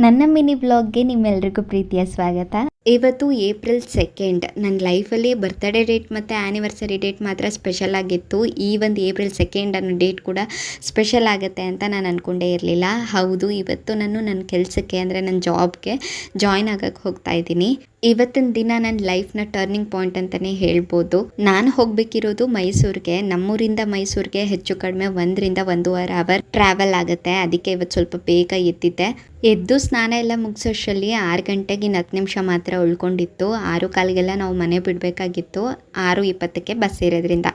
ನನ್ನ ಮಿನಿ ಬ್ಲಾಗ್ಗೆ ನಿಮ್ಮೆಲ್ರಿಗೂ ಪ್ರೀತಿಯ ಸ್ವಾಗತ. ಇವತ್ತು ಏಪ್ರಿಲ್ 2 ನನ್ನ ಲೈಫಲ್ಲಿ ಬರ್ತ್ಡೇ ಡೇಟ್ ಮತ್ತು ಆ್ಯನಿವರ್ಸರಿ ಡೇಟ್ ಮಾತ್ರ ಸ್ಪೆಷಲ್ ಆಗಿತ್ತು. ಈ ಒಂದು ಏಪ್ರಿಲ್ 2 ಅನ್ನೋ ಡೇಟ್ ಕೂಡ ಸ್ಪೆಷಲ್ ಆಗುತ್ತೆ ಅಂತ ನಾನು ಅಂದ್ಕೊಂಡೇ ಇರಲಿಲ್ಲ. ಹೌದು, ಇವತ್ತು ನಾನು ನನ್ನ ಕೆಲಸಕ್ಕೆ ಅಂದರೆ ನನ್ನ ಜಾಬ್ಗೆ ಜಾಯ್ನ್ ಆಗೋಕ್ಕೆ ಹೋಗ್ತಾ ಇದ್ದೀನಿ. ಇವತ್ತಿನ ದಿನ ನನ್ನ ಲೈಫ್ನ ಟರ್ನಿಂಗ್ ಪಾಯಿಂಟ್ ಅಂತಲೇ ಹೇಳ್ಬೋದು. ನಾನು ಹೋಗಬೇಕಿರೋದು ಮೈಸೂರಿಗೆ. ನಮ್ಮೂರಿಂದ ಮೈಸೂರಿಗೆ ಹೆಚ್ಚು ಕಡಿಮೆ 1 ರಿಂದ 1.5 ಅವರ್ ಟ್ರಾವೆಲ್ ಆಗುತ್ತೆ. ಅದಕ್ಕೆ ಇವತ್ತು ಸ್ವಲ್ಪ ಬೇಗ ಎದ್ದು ಸ್ನಾನ ಎಲ್ಲ ಮುಗಿಸೋಷ್ಟರಲ್ಲಿ 6 ಗಂಟೆಗೆ 10 ನಿಮಿಷ ಮಾತ್ರ ಉಳ್ಕೊಂಡಿತ್ತು. 6:15ಗೆಲ್ಲ ನಾವು ಮನೆ ಬಿಡಬೇಕಾಗಿತ್ತು. 6:20ಕ್ಕೆ ಬಸ್ ಇರೋದ್ರಿಂದ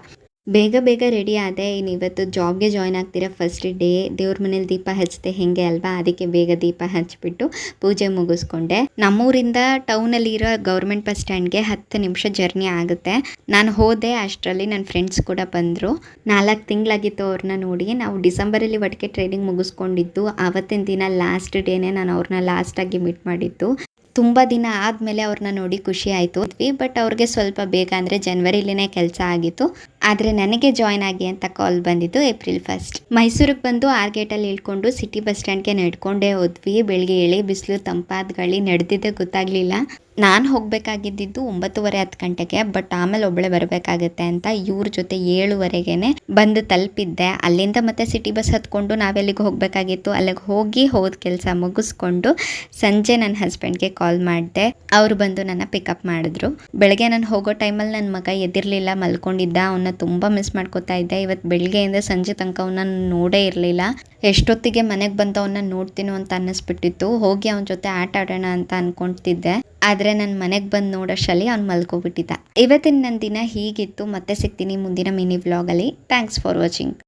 ಬೇಗ ರೆಡಿ ಆದೆ. ಇನ್ನು ಇವತ್ತು ಜಾಬ್ಗೆ ಜಾಯ್ನ್ ಆಗ್ತಿರೋ ಫಸ್ಟ್ ಡೇ. ದೇವ್ರ ಮನೇಲಿ ದೀಪ ಹಚ್ಚಿದೆ ಹೆಂಗೆ ಅಲ್ವಾ, ಅದಕ್ಕೆ ಬೇಗ ದೀಪ ಹಚ್ಚಿಬಿಟ್ಟು ಪೂಜೆ ಮುಗಿಸ್ಕೊಂಡೆ. ನಮ್ಮೂರಿಂದ ಟೌನಲ್ಲಿ ಇರೋ ಗೌರ್ಮೆಂಟ್ ಬಸ್ ಸ್ಟ್ಯಾಂಡ್ಗೆ 10 ನಿಮಿಷ ಜರ್ನಿ ಆಗುತ್ತೆ. ನಾನು ಹೋದೆ, ಅಷ್ಟರಲ್ಲಿ ನನ್ನ ಫ್ರೆಂಡ್ಸ್ ಕೂಡ ಬಂದರು. 4 ತಿಂಗಳಾಗಿತ್ತು ಅವ್ರನ್ನ ನೋಡಿ. ನಾವು ಡಿಸೆಂಬರಲ್ಲಿ ಒಟ್ಟಿಗೆ ಟ್ರೈನಿಂಗ್ ಮುಗಿಸ್ಕೊಂಡಿದ್ದು. ಆವತ್ತಿನ ದಿನ ಲಾಸ್ಟ್ ಡೇನೇ ನಾನು ಅವ್ರನ್ನ ಲಾಸ್ಟಾಗಿ ಮೀಟ್ ಮಾಡಿದ್ದು. ತುಂಬ ದಿನ ಆದಮೇಲೆ ಅವ್ರನ್ನ ನೋಡಿ ಖುಷಿ ಆಯಿತು. ಬಟ್ ಅವ್ರಿಗೆ ಸ್ವಲ್ಪ ಬೇಗ ಅಂದರೆ ಜನವರಿಲಿನೇ ಕೆಲಸ ಆಗಿತ್ತು. ಆದರೆ ನನಗೆ ಜಾಯ್ನ್ ಆಗಿ ಅಂತ ಕಾಲ್ ಬಂದಿದ್ದು ಏಪ್ರಿಲ್ 1. ಮೈಸೂರಿಗೆ ಬಂದು 6 ಗೇಟಲ್ಲಿ ಇಳ್ಕೊಂಡು ಸಿಟಿ ಬಸ್ ಸ್ಟ್ಯಾಂಡ್ಗೆ ನಡ್ಕೊಂಡೇ ಹೋದ್ವಿ. ಬೆಳಗ್ಗೆ ಎಳೆ ಬಿಸಿಲು, ತಂಪಾದ ಗಾಳಿ, ನಡೆದಿದ್ದೇ ಗೊತ್ತಾಗಲಿಲ್ಲ. ನಾನು ಹೋಗಬೇಕಾಗಿದ್ದು 9:30-10 ಗಂಟೆಗೆ. ಬಟ್ ಆಮೇಲೆ ಒಬ್ಬಳೆ ಬರಬೇಕಾಗತ್ತೆ ಅಂತ ಇವ್ರ ಜೊತೆ 7:15ಗೆ ಬಂದು ತಲುಪಿದ್ದೆ. ಅಲ್ಲಿಂದ ಮತ್ತೆ ಸಿಟಿ ಬಸ್ ಹತ್ಕೊಂಡು ನಾವೆಲ್ಲಿಗೆ ಹೋಗಬೇಕಾಗಿತ್ತು ಅಲ್ಲಿಗೆ ಹೋದ ಕೆಲಸ ಮುಗಿಸ್ಕೊಂಡು ಸಂಜೆ ನನ್ನ ಹಸ್ಬೆಂಡ್ಗೆ ಕಾಲ್ ಮಾಡಿದೆ. ಅವರು ಬಂದು ನನ್ನ ಪಿಕಪ್ ಮಾಡಿದ್ರು. ಬೆಳಗ್ಗೆ ನಾನು ಹೋಗೋ ಟೈಮಲ್ಲಿ ನನ್ನ ಮಗ ಎದ್ದಿರಲಿಲ್ಲ, ಮಲ್ಕೊಂಡಿದ್ದ. ಅವನ್ನ ತುಂಬ ಮಿಸ್ ಮಾಡ್ಕೋತಾ ಇದ್ದೆ. ಇವತ್ತು ಬೆಳಗ್ಗೆಯಿಂದ ಸಂಜೆ ತನಕ ಅವನ್ನ ನೋಡೇ ಇರಲಿಲ್ಲ. ಎಷ್ಟೊತ್ತಿಗೆ ಮನೆಗೆ ಬಂದು ಅವನ್ನ ನೋಡ್ತೀನೋ ಅಂತ ಅನ್ನಿಸ್ಬಿಟ್ಟಿತ್ತು. ಹೋಗಿ ಅವನ ಜೊತೆ ಆಟ ಆಡೋಣ ಅಂತ ಅನ್ಕೊಳ್ತಿದ್ದೆ. ಆದರೆ ನನ್ನ ಮನೆಗೆ ಬಂದು ನೋಡೋಷ್ಟರಲ್ಲಿ ಅವ್ನು ಮಲ್ಕೊಬಿಟ್ಟಿದ್ದ. ಇವತ್ತಿನ ನನ್ನ ದಿನ ಹೀಗಿತ್ತು. ಮತ್ತೆ ಸಿಗ್ತೀನಿ ಮುಂದಿನ ಮಿನಿ ವ್ಲಾಗಲ್ಲಿ. Thanks for watching.